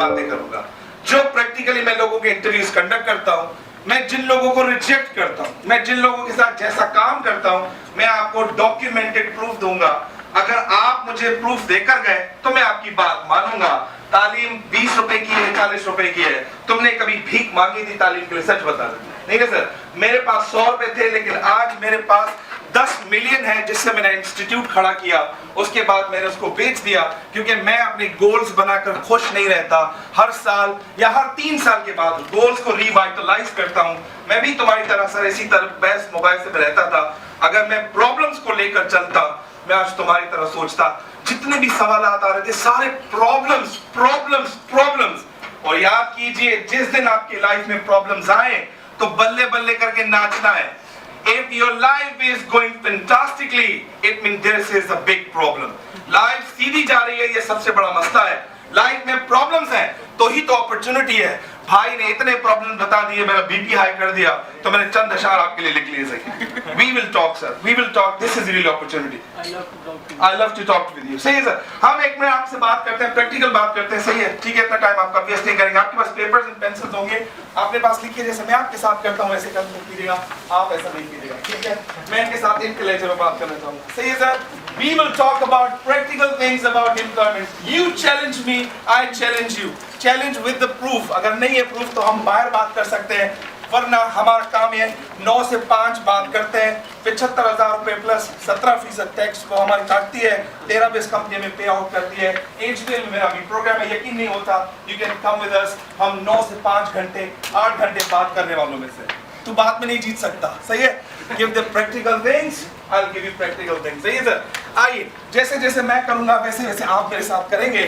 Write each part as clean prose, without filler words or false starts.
बातें करूंगा। जो प्रैक्टिकली मैं लोगों के इंटरव्यूज कंडक्ट करता हूँ, मैं जिन लोगों को रिजेक्ट करता हूँ, मैं जिन लोगों के साथ जैसा काम करता हूँ, मैं आपको डॉक्यूमेंटेड प्रूफ दूंगा। अगर आप मुझे प्रूफ देकर गए तो मैं आपकी बात मानूंगा। तालीम 20 रुपए की है, 40 रुपए की है। तुमने कभी भीख मांगी थी तालीम के लिए? सच बता दो। नहीं है सर, मेरे पास 100 रुपए थे, लेकिन आज मेरे पास 10 मिलियन है, जिससे मैंने इंस्टीट्यूट खड़ा किया। उसके बाद मैंने उसको बेच दिया, क्योंकि मैं अपने गोल्स बनाकर खुश नहीं रहता। हर साल या हर 3 साल के बाद गोल्स को रिवाइटलाइज करता हूं। मैं भी तुम्हारी तरह सर इसी तरह बहस मोबाइल से रहता था। अगर मैं प्रॉब्लम्स को लेकर चलता, मैं आज तुम्हारी तरह सोचता। जितने भी सवाल आ रहे थे सारे प्रॉब्लम्स प्रॉब्लम्स प्रॉब्लम्स। और याद कीजिए, जिस दिन आपकी लाइफ में प्रॉब्लम्स आए तो बल्ले बल्ले करके नाचना है। If your life is going fantastically, it means this is a big problem. Life सीधी जा रही है, ये सबसे बड़ा मसला है। लाइफ में प्रॉब्लम्स हैं तो ही तो अपॉर्चुनिटी है। भाई ने इतने प्रॉब्लम बता दिए, मेरा बीपी हाई कर दिया, तो मैंने चंद अशार आपके लिए लिख लिए सही। We will talk sir, we will talk. This is real opportunity. I love to talk with you. सही है सर। हम एक मिनट आपसे बात करते हैं, प्रैक्टिकल बात करते हैं। सही है, ठीक है, इतना टाइम आपका वेस्ट नहीं करेंगे। आपके पास पेपर्स एंड पेंसिल्स होंगे, अपने पास लिखिए। जैसे मैं आपके साथ करता हूँ ऐसे कर कीजिएगा, आप ऐसा नहीं कीजिएगा, ठीक है? मैं इनके साथ इंटेलेक्चुअल में बात करना चाहूँगा। सही है sir. We will talk about practical things about employment. You challenge me, I challenge you. Challenge with the proof. अगर नहीं है proof तो हम बाहर बात कर सकते हैं, वरना हमारा काम है 9 से 5 बात करते हैं। 75,000 रुपए प्लस 17% टैक्स वो हमारी काटती है, 13 बेस कंपनी में पे आउट करती है। HDL में मेरा भी प्रोग्राम है, यकीन नहीं होता, you can come with us. हम 9 से 5 घंटे 8 घंटे बात करने वालों में से। तू बात में नहीं जीत सकता, सही है? Give the practical things, I'll give you practical things. सही है सर। आइए, जैसे जैसे मैं करूंगा वैसे वैसे आप मेरे साथ करेंगे,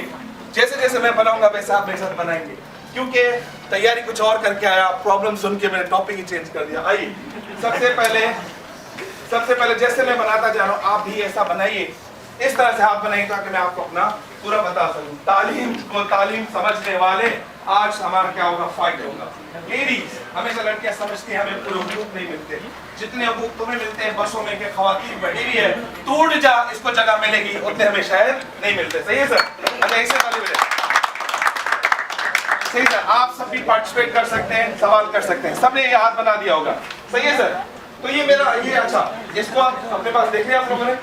जैसे जैसे मैं बनाऊंगा वैसे आप मेरे साथ बनाएंगे। क्योंकि तैयारी कुछ और करके आया, प्रॉब्लम सुन के मैंने टॉपिक ही चेंज कर दिया। आइए, सबसे पहले जैसे मैं बनाता जा रहा हूँ, आप भी ऐसा बनाइए, इस तरह से आप बनाइए ताकि मैं आपको अपना पूरा बता सकूं। तालीम समझने वाले, आज हमारा क्या होगा? फाइट होगा। लेडीज, हमेशा लड़कियां समझती हैं हमें पूरे हुकूक नहीं मिलते, जितने हुकूक तुम्हें मिलते हैं बसों में के खवातीन बैठी हुई है, टूट जा इसको जगह मिलेगी, उतने हमें शायद नहीं मिलते। सही है सर? अच्छा, इससे ताली बजाइए। सही सर, आप सब भी पार्टिसिपेट कर सकते हैं, सवाल कर सकते हैं। सबने ये हाथ बना दिया होगा, सही है सर? तो ये मेरा ये, अच्छा, इसको आप अपने पास देख लिया आप लोगों ने?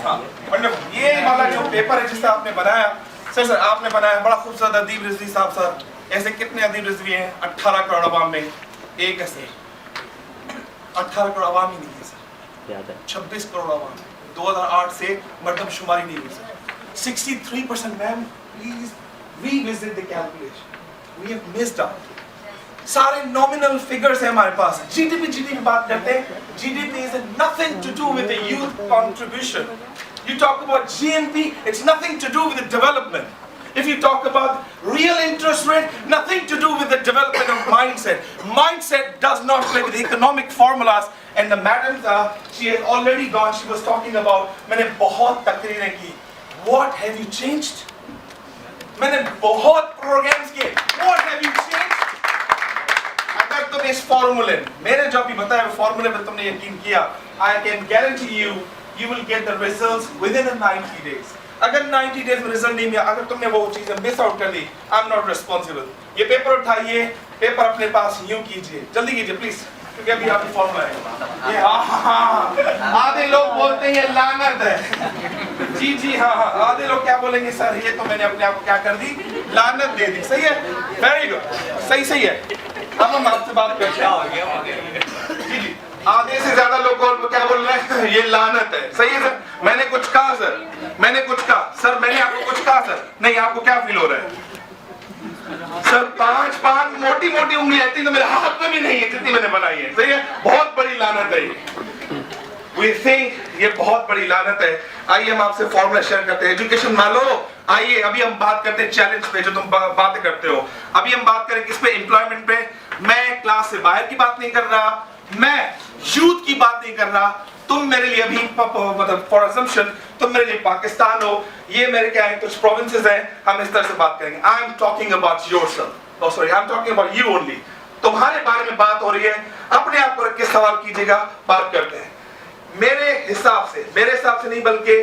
हाँ, वंडरफुल। ये वाला जो पेपर है जिससे आपने बनाया, सर आपने बनाया बड़ा खूबसूरत। अदीब रिजवी साहब सर, ऐसे कितने अदीब रिजवी हैं? 18 करोड़ आवाम में एक ऐसे 18 करोड़ आवाम ही नहीं है सर, 26 करोड़ आवाम। 2008 से मर्दमशुमारी नहीं हुई sir. 63% ma'am, please revisit the calculation. We have missed out. सारे नॉमिनल फिगर्स हैं हमारे पास। जीडीपी बात करते हैं, GDP is nothing to do with the youth contribution. You talk about GNP, it's nothing to do with the development. If you talk about real interest rate, nothing to do with the development of mindset. Mindset does not play with economic formulas. And the madam, she has already gone. She was talking about, मैंने बहुत तकरीरें की. What have you changed? मैंने बहुत programmes किए. What have you changed? अगर तुम इस फॉर्मूले, मेरे जो भी बताया वो फॉर्मूले पर तुमने यकीन किया, I can guarantee you, you will get the results within 90 days. अगर 90 डेज में रिजल्ट नहीं मिला, अगर तुमने वो चीजें मिस आउट कर दी, आई एम नॉट रिस्पॉन्सिबल। ये पेपर उठाइए, पेपर अपने पास यूं कीजिए, जल्दी कीजिए प्लीज, क्योंकि अभी आपकी फॉर्मूला है। ये आधे लोग बोलते हैं ये लानत है। जी हाँ, आधे लोग क्या बोलेंगे? सर ये तो मैंने अपने आप को क्या कर दी? लानत दे दी। सही है, वेरी गुड, सही है। अब हम आपसे बात करते हैं। जी, आधे से ज्यादा लोग क्या बोल रहे हैं? ये लानत है। सही है सर, मैंने कुछ कहा सर, मैंने कुछ कहा सर, मैंने आपको कुछ कहा सर? नहीं, आपको क्या फील हो रहा है सर? 5 मोटी उंगली आती तो मेरे हाथ में भी नहीं है जितनी मैंने बनाई है। सही है, बहुत बड़ी लानत है ये। We think ये बहुत बड़ी लानत है। आइए हम आपसे फॉर्मूला शेयर करते हैं। एजुकेशन मानो, आइए अभी हम बात करते हैं चैलेंज पे जो तुम बातें करते हो। अभी हम बात करें किस पे? एम्प्लॉयमेंट पे। मैं क्लास से बाहर की बात नहीं कर रहा, मैं यूथ की बात नहीं कर रहा। तुम मेरे लिए अभी मतलब फॉर असम्पशन तुम मेरे लिए पाकिस्तान हो, ये मेरे क्या है कुछ प्रोविंसेस हैं, हम इस तरह से बात करेंगे। I am talking about yourself, oh sorry, I am talking about you only. तुम्हारे बारे में बात हो रही है, अपने आप को रख के सवाल कीजिएगा, बात करते हैं। मेरे हिसाब से नहीं बल्कि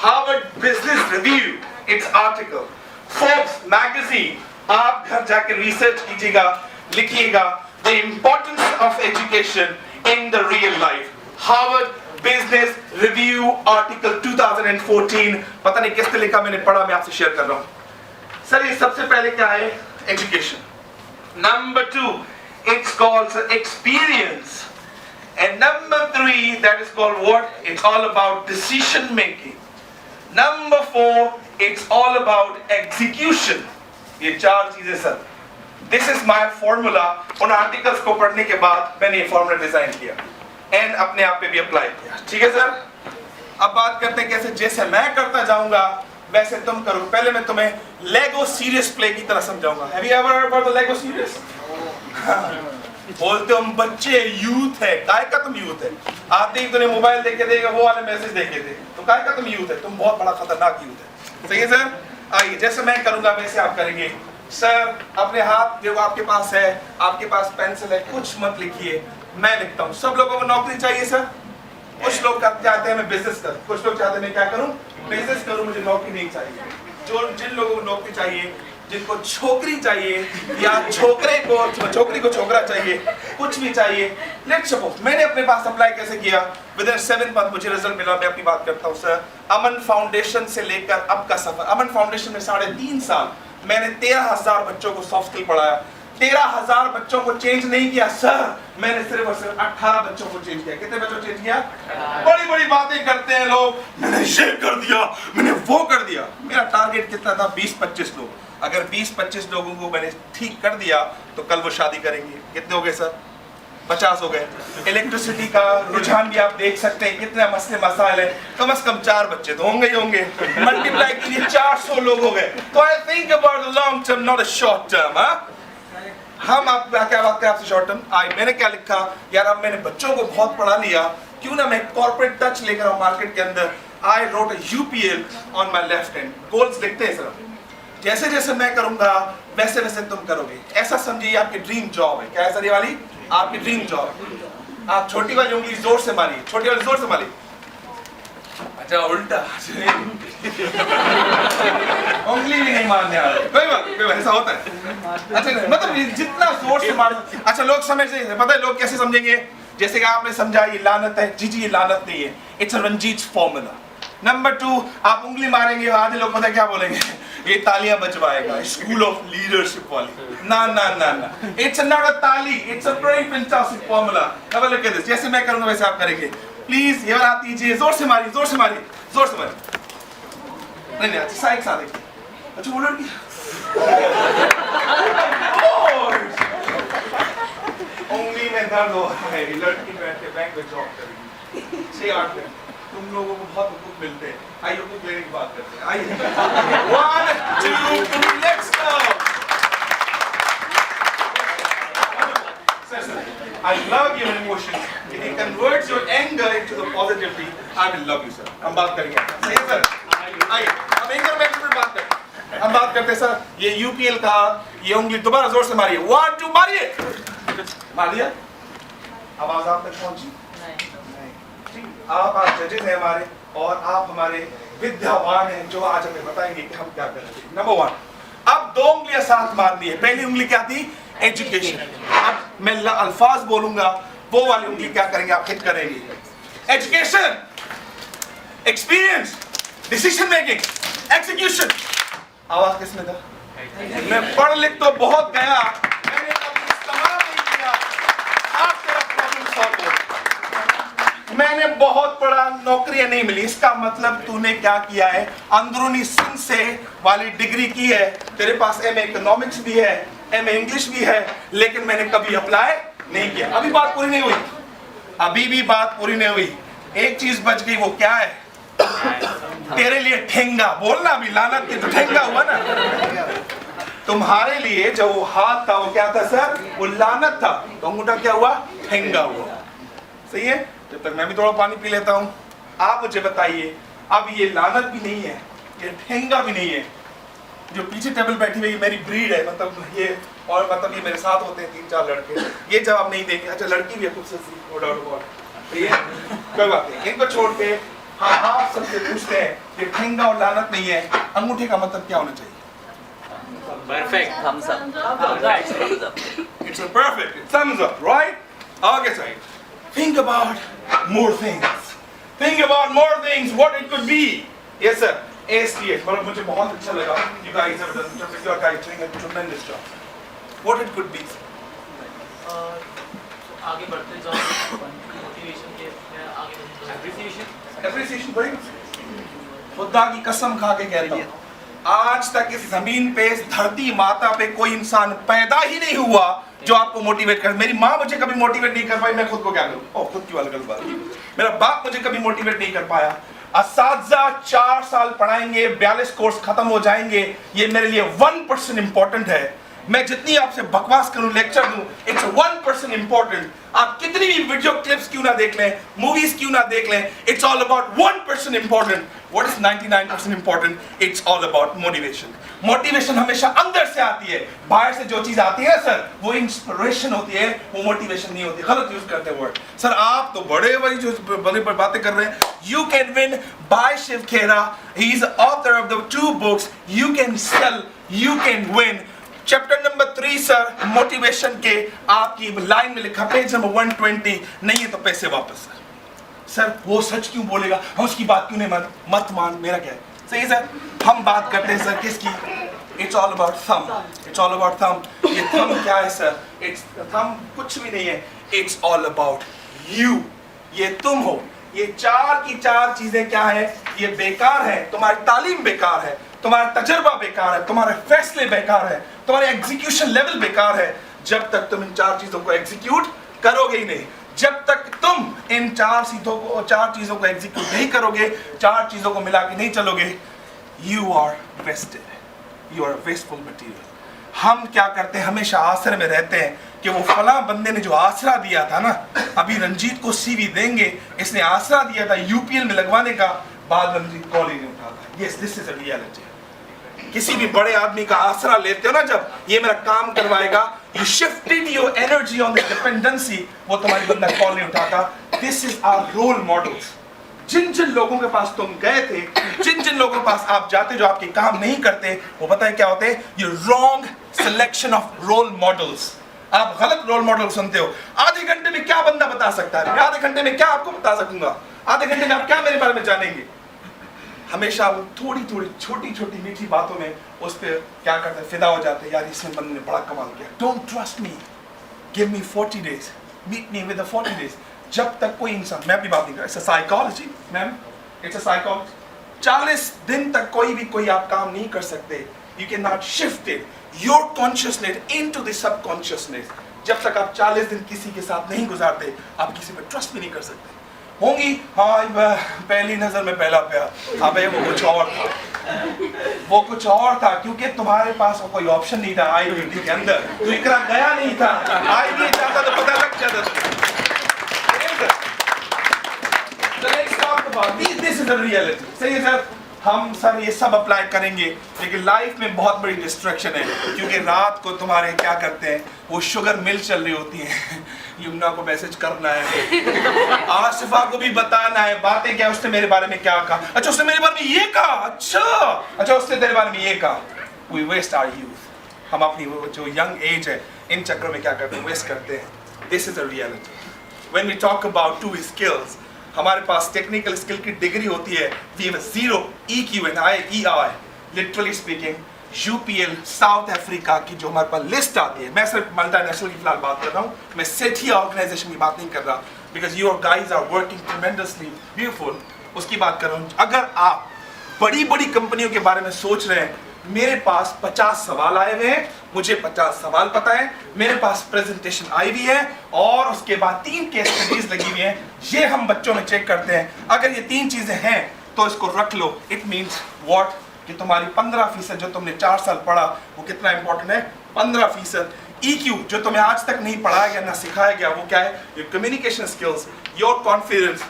Harvard business review, it's article, Forbes magazine, आप घर जाके रिसर्च कीजिएगा, लिखिएगा the importance of education in the real life. Harvard business review article 2014, पता नहीं किसने लिखा, मैंने पढ़ा, मैं आपसे शेयर कर रहा हूं। सर ये सबसे पहले क्या है? Education. Number 2 it's called experience, and number 3 that is called what? It's all about decision making. Number 4 it's all about execution. ये 4 चीजें sir. This is my formula। उन आर्टिकल्स को पढ़ने के बाद मैंने ये फॉर्मूला डिजाइन किया एंड अपने आप पे भी अप्लाई किया। ठीक है सर, अब बात करते हैं कैसे। जैसे मैं करता जाऊंगा वैसे तुम करो। पहले मैं तुम्हें लेगो सीरियस प्ले की तरह समझाऊंगा। Have you ever heard about the Lego serious? बोलते हम बच्चे यूथ है, काय का तुम यूथ है? आते ही तुमने मोबाइल देखे देगा, वो वाले मैसेज देखे थे, तो काय का तुम यूथ है? तुम बहुत बड़ा खतरनाक यूथ है। सही है सर? आइए, जैसे मैं करूंगा वैसे आप करेंगे। सर अपने हाथ जो आपके पास है, आपके पास पेंसिल है, कुछ मत लिखिए, मैं लिखता हूँ। सब लोगों को नौकरी चाहिए सर। कुछ लोग चाहते हैं मैं बिजनेस करूं, कुछ लोग चाहते हैं मैं क्या करूं? बिजनेस करूं, मुझे नौकरी नहीं चाहिए। जिन लोगों को नौकरी चाहिए, जिनको छोकरी चाहिए या छोकरे को छोकरा चाहिए, कुछ भी चाहिए, लेट्स सपोज मैंने अपने पास अप्लाई कैसे किया, विद इन 7 मंथ मुझे रिजल्ट मिला। मैं अपनी बात करता हूँ सर। अमन फाउंडेशन से लेकर अब का सफर, अमन फाउंडेशन में 3.5 साल मैंने 13,000 बच्चों को सॉफ्ट स्किल पढ़ाया। 13,000 बच्चों को चेंज नहीं किया सर, मैंने सिर्फ और सिर्फ 18 बच्चों को चेंज किया। कितने बच्चों को चेंज किया? बड़ी बड़ी बातें करते हैं लोग, मैंने ये कर दिया, मैंने वो कर दिया। मेरा टारगेट कितना था? 20-25 लोग। अगर 20-25 लोगों को मैंने ठीक कर दिया तो कल वो शादी करेंगे। कितने हो गए सर? 50 हो गए। इलेक्ट्रिसिटी का रुझान भी आप देख सकते हैं, कितने मसले मसाइल है। कम से कम 4 बच्चे तो होंगे ही होंगे। मल्टीप्लाई कीजिए, 400 लोग हो गए। तो I think about the long term, not a short term. हम आप क्या बात करें आपसे शॉर्ट टर्म। मैंने क्या लिखा यार, अब मैंने बच्चों को बहुत पढ़ा लिया, क्यों ना मैं कॉर्पोरेट टच लेकर आऊं मार्केट के अंदर। I wrote a UPL on my left hand. Goals लिखते हैं सर, जैसे जैसे मैं करूंगा वैसे वैसे तुम करोगे। ऐसा समझिए आपकी ड्रीम जॉब है। क्या है सर ये वाली? आपकी ड्रीम जॉब। आप छोटी वाली उंगली जोर से मारिए, छोटी वाली जोर से मारिए। अच्छा उल्टा उंगली भी नहीं मारने आ रही। कोई बात ऐसा होता है। अच्छा मतलब जितना जोर से मार। अच्छा लोग समझते हैं, पता है लोग कैसे समझेंगे? जैसे कि आपने समझा ये लानत है। जी ये लानत नहीं है, it's a Ranjit formula. Number 2 आप उंगली मारेंगे, आधे लोग पता है क्या बोलेंगे? ये तालियां बजवाएगा, स्कूल ऑफ लीडरशिप वाली। ना ना ना ना, इट्स नॉट अ ताली, it's a very fantastic formula. अब लुक एट दिस, जैसे मैं करूंगा वैसे आप करेंगे। प्लीज ये हाथ दीजिए, जोर से मारिए, जोर से मारिए, जोर से मारिए। नहीं अच्छा साइड साथ देखिए। अच्छा वो लड़की उंगली में दर्द हो रहा है, लड़की बैठ के बैंक में जॉब करेगी 6-8 दिन। तुम लोगों को बहुत हुकूक मिलते हैं। आइए हुकूक लेने की बात करते हैं। आइए 1 2 3 let's go. I love your emotions. If you convert your anger into the positivity, I will love you, sir. हम बात करेंगे। सही है सर? आइए अब एंगर मैनेजमेंट बात करते हैं। हम बात करते हैं सर, ये यूपीएल का, ये उंगली दोबारा जोर से मारिए। 1 2 मारिए। मार दिया? आवाज आप तक पहुंची? आप जजेस हैं हमारे, और आप हमारे विद्यावान हैं जो आज हमें बताएंगे कि हम क्या कर रहे हैं। नंबर 1, अब 2 उंगलियां साथ मारनी है। पहली उंगली क्या थी? एजुकेशन। अब मैं अल्फाज बोलूंगा, वो वाली उंगली क्या करेंगे आप? हिट करेंगे। Education, experience, decision making, execution. आवाज किसमें था? मैं पढ़ लिख तो बहुत गया, मैंने कभी इस्तेमाल नहीं किया। आप तेरा प्रॉब्लम सॉल्व हो। मैंने बहुत पढ़ा, नौकरियां नहीं मिली। इसका मतलब तूने क्या किया है? अंदरूनी सिंह से वाली डिग्री की है, तेरे पास एमए इकोनॉमिक्स भी है, एमए इंग्लिश भी है, लेकिन मैंने कभी अप्लाई नहीं किया। अभी बात पूरी नहीं हुई, अभी भी बात पूरी नहीं हुई। एक चीज बच गई, वो क्या है? तेरे लिए ठेंगा। बोलना भी लानत के तो ठेंगा हुआ ना। तुम्हारे लिए जो वो हाथ था वो क्या था सर? वो लानत था। तो अंगूठा क्या हुआ? ठेंगा हुआ। सही है? जब तक मैं भी थोड़ा पानी पी लेता हूँ, आप मुझे बताइए, अब ये लानत भी नहीं है, ये ठेंगा भी नहीं है। जो पीछे टेबल बैठी हुई मेरी ब्रीड है, मतलब ये, और मतलब ये मेरे साथ होते हैं 3-4 लड़के, ये जवाब नहीं देंगे। अच्छा लड़की भी है खूबसूरत, नो डाउट अबाउट, ये कोई बात नहीं। इनको छोड़ के हाँ सबसे पूछते हैं कि ठेंगा और लानत नहीं है, अंगूठे का मतलब क्या होना चाहिए? Perfect. Thumbs up. Thumbs up. It's a perfect thumbs up, right? Okay, sir. Think about more things. Think about more things. What it could be. Yes, sir. ASTH. मतलब मुझे बहुत अच्छा लगा. You guys have done you guys doing a tremendous job. What it could be. आगे बढ़ते जाओ motivation के आगे बढ़ते जाओ एप्रिसिएशन Appreciation very good. खुदा की कसम खा के कहता हूँ, आज तक इस जमीन पे, इस धरती माता पे कोई इंसान पैदा ही नहीं हुआ जो आपको मोटिवेट कर। मेरी माँ मुझे कभी मोटिवेट नहीं कर पाई, मैं खुद को क्या करूँ? ओह, खुद की वाली गलत बात। मेरा बाप मुझे कभी मोटिवेट नहीं कर पाया। असातिज़ा 4 साल पढ़ाएंगे, 42 कोर्स खत्म हो जाएंगे, ये मेरे लिए 1% इंपॉर्टेंट है। मैं जितनी आपसे बकवास करूं, लेक्चर दूं, इट्स 1% इंपॉर्टेंट। आप कितनी भी वीडियो क्लिप्स क्यों ना देख लें, मूवीज क्यों ना देख लें, it's all about 1% important. What is 99% important? It's all about motivation. Motivation हमेशा अंदर से आती है, बाहर से जो चीज आती है सर, वो इंस्पिरेशन होती है, वो मोटिवेशन नहीं होती। गलत यूज करते हैं वर्ड। सर आप तो बड़े बड़ी जो बड़े बातें कर रहे हैं। You can win by Shiv Khera, he is author of the 2 books, you can sell, you can win. Chapter number 3 sir, motivation के आपकी लाइन में लिखा, पेज नंबर 120, नहीं है तो पैसे वापस। सर वो सच क्यों बोलेगा, हम उसकी बात क्यों नहीं मत मान, मेरा क्या है? सही सर, हम बात करते हैं सर किसकी? It's all about thumb, it's all about thumb. ये थंब क्या है सर? इट्स थंब कुछ भी नहीं है, इट्स ऑल अबाउट यू। ये तुम हो। ये 4 की 4 चीजें क्या है? ये बेकार है, तुम्हारी तालीम बेकार है, तुम्हारा तजर्बा बेकार है, तुम्हारे फैसले बेकार है, तुम्हारे एग्जीक्यूशन लेवल बेकार है। जब तक तुम इन 4 चीजों को एग्जीक्यूट करोगे ही नहीं, जब तक तुम इन 4 चीजों को एग्जीक्यूट नहीं करोगे, 4 चीजों को मिला के नहीं चलोगे, you are wasted, you are wasteful material. हम क्या करते हैं, हमेशा आसरे में रहते हैं कि वो फला बंदे ने जो आसरा दिया था ना, अभी रंजीत को सीवी देंगे, इसने आसरा दिया था यूपीएल में लगवाने का, बाद रंजीत कॉल ही नहीं उठाता। Yes, this is a reality. किसी भी बड़े आदमी का आसरा लेते हो ना, जब ये मेरा काम करवाएगा, you shifted your energy on the dependency, वो तुम्हारी बंदा कॉल नहीं उठाता। This is our role models. जिन जिन लोगों के पास तुम गए थे, जिन जिन लोगों के पास आप जाते जो आपके काम नहीं करते, वो पता है क्या होते हैं? ये wrong selection of role models. आप गलत रोल मॉडल सुनते हो। आधे घंटे में क्या बंदा बता सकता है? आधे घंटे में क्या आपको बता सकूंगा? आधे घंटे में आप क्या मेरे बारे में जानेंगे? हमेशा वो थोड़ी थोड़ी छोटी छोटी मीठी बातों में उस पर क्या करते हैं? फिदा हो जाते हैं। यार इसने बंदे ने बड़ा कमाल किया। Don't trust me, give me 40 days, meet me with 40 days। जब तक कोई इंसान, मैं अपनी बात नहीं कर रहा, it's a psychology ma'am, it's a psychology. 40 दिन तक कोई आप काम नहीं कर सकते। You can not shift it your consciousness into the subconsciousness. जब तक आप 40 दिन किसी के साथ नहीं गुजारते, आप किसी पर ट्रस्ट भी नहीं कर सकते। होंगी हाँ, पहली नजर में पहला प्यार, हाँ भाई वो कुछ और था, वो कुछ और था, क्योंकि तुम्हारे पास कोई ऑप्शन नहीं था आईबीटी के अंदर, तो इकरा गया नहीं था। आईबी चाहता तो पता लग जाता। This is the reality. सही है सर, हम सर ये सब अप्लाई करेंगे, लेकिन लाइफ में बहुत बड़ी डिस्ट्रैक्शन है, क्योंकि रात को तुम्हारे क्या करते हैं, वो शुगर मिल चल रही होती है, यमुना को मैसेज करना है, आसिफा को भी बताना है, बातें क्या उसने मेरे बारे में क्या कहा, अच्छा उसने मेरे बारे में ये कहा, अच्छा उसने तेरे बारे में ये कहा। We waste our youth. हम अपनी जो यंग एज है, इन चक्रों में क्या करते हैं? वेस्ट करते हैं। This is a reality. When we talk about 2 skills, हमारे पास टेक्निकल स्किल की डिग्री होती है, we have 0 EQ and EI, literally speaking, UPL south Africa की जो हमारे पास लिस्ट आती है, मैं सिर्फ मल्टीनेशनल की फिलहाल बात कर रहा हूँ, मैं सेठिया ऑर्गेनाइजेशन की बात नहीं कर रहा, because your guys are working tremendously beautiful, उसकी बात कर रहा हूँ। अगर आप बड़ी बड़ी कंपनियों के बारे में सोच रहे हैं, मेरे पास 50 सवाल आए हुए हैं, मुझे 50 सवाल पता है, मेरे पास प्रेजेंटेशन आई हुई है, और उसके बाद 3 केस स्टडीज लगी हुई हैं, ये हम बच्चों में चेक करते हैं। अगर ये 3 चीजें हैं तो इसको रख लो। इट मीन्स व्हाट, कि तुम्हारी 15% जो तुमने 4 साल पढ़ा, वो कितना इंपॉर्टेंट है? 15%। EQ जो तुम्हें आज तक नहीं पढ़ाया गया ना सिखाया गया, वो क्या है? Your communication skills, your confidence,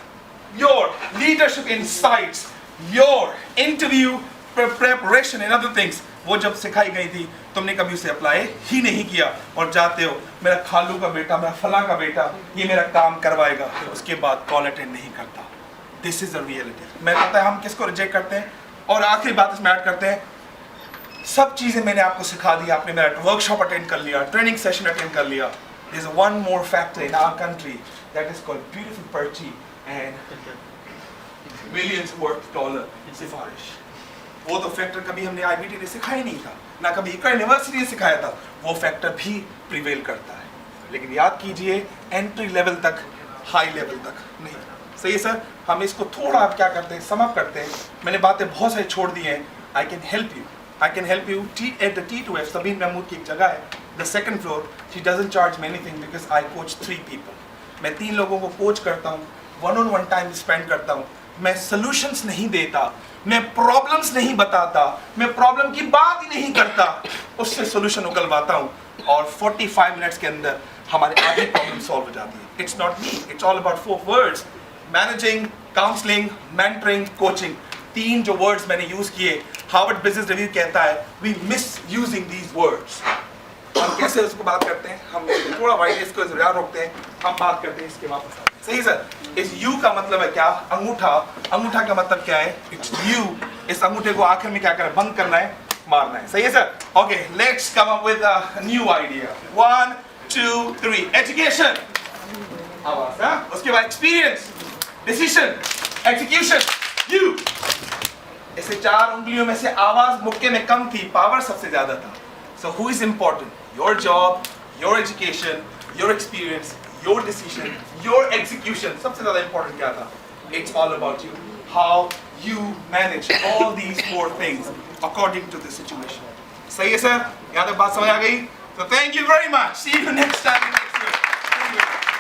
your leadership insights, your interview preparation and other things, वो जब सिखाई गई थी तुमने कभी उसे अप्लाई ही नहीं किया, और जाते हो मेरा खालू का बेटा, मेरा फला का बेटा ये मेरा काम करवाएगा, उसके बाद कॉल अटेंड नहीं करता। This is a reality. मैं पता है हम किसको रिजेक्ट करते हैं, और आखिरी बात इसमें ऐड करते हैं, सब चीजें मैंने आपको सिखा दी, आपने मेरा वर्कशॉप अटेंड कर लिया, ट्रेनिंग सेशन अटेंड कर लिया. There's one more factor in our country that is called beautiful पर्ची and millions worth dollar सिफारिश. वो तो फैक्टर कभी हमने IBT ने सिखाया नहीं था, ना कभी इकर यूनिवर्सिटी ने सिखाया था. वो फैक्टर भी प्रिवेल करता है, लेकिन याद कीजिए एंट्री लेवल तक, हाई लेवल तक नहीं. सही है सर. हम इसको थोड़ा आप क्या करते हैं, सम अप करते हैं. मैंने बातें बहुत सारी छोड़ दी हैं. I can help you. I can help you at the T2F. Sabeen Mahmood की एक जगह है, the second floor. She doesn't charge me anything because I coach 3 people. मैं 3 लोगों को कोच करता हूँ, one-on-one time spend करता हूँ. मैं solutions नहीं देता, मैं problems नहीं बताता, मैं problem की बात ही नहीं करता, उससे solution उगलवाता हूँ और 45 minutes के अंदर हमारे आधी problem solve हो जाती है. It's not me. It's all about 4 words: managing, counseling, mentoring, coaching. 3 जो words मैंने यूज किए, हार्वर्ड बिजनेस रिव्यू कहता है we misusing these words. हम कैसे उसको बात करते हैं, हम थोड़ा वाइड इसको ज़रा रोकते हैं, हम बात करते हैं इसके वापस आते हैं. सही सर. इस यू का मतलब है क्या, अंगूठा. अंगूठा का मतलब क्या है, इट्स यू. इस अंगूठे को आखिर में क्या करना है, बंद करना है, मारना है. सही है sir. Okay, let's come up with a new idea. 1 2 3 education. आवाज. हाँ, उसके बाद एक्सपीरियंस, डिसीजन, एग्जीक्यूशन, यू. ऐसे 4 उंगलियों में से आवाज मुक्के में कम थी, पावर सबसे ज्यादा था. So who is important? Your job, your education, your experience, your decision, your execution. सबसे ज्यादा important क्या था? It's all about you. How you manage all these 4 things according to the situation. सही है सर? यहाँ तक बात समझ आ गई? So thank you very much. See you next time next week. Thank you.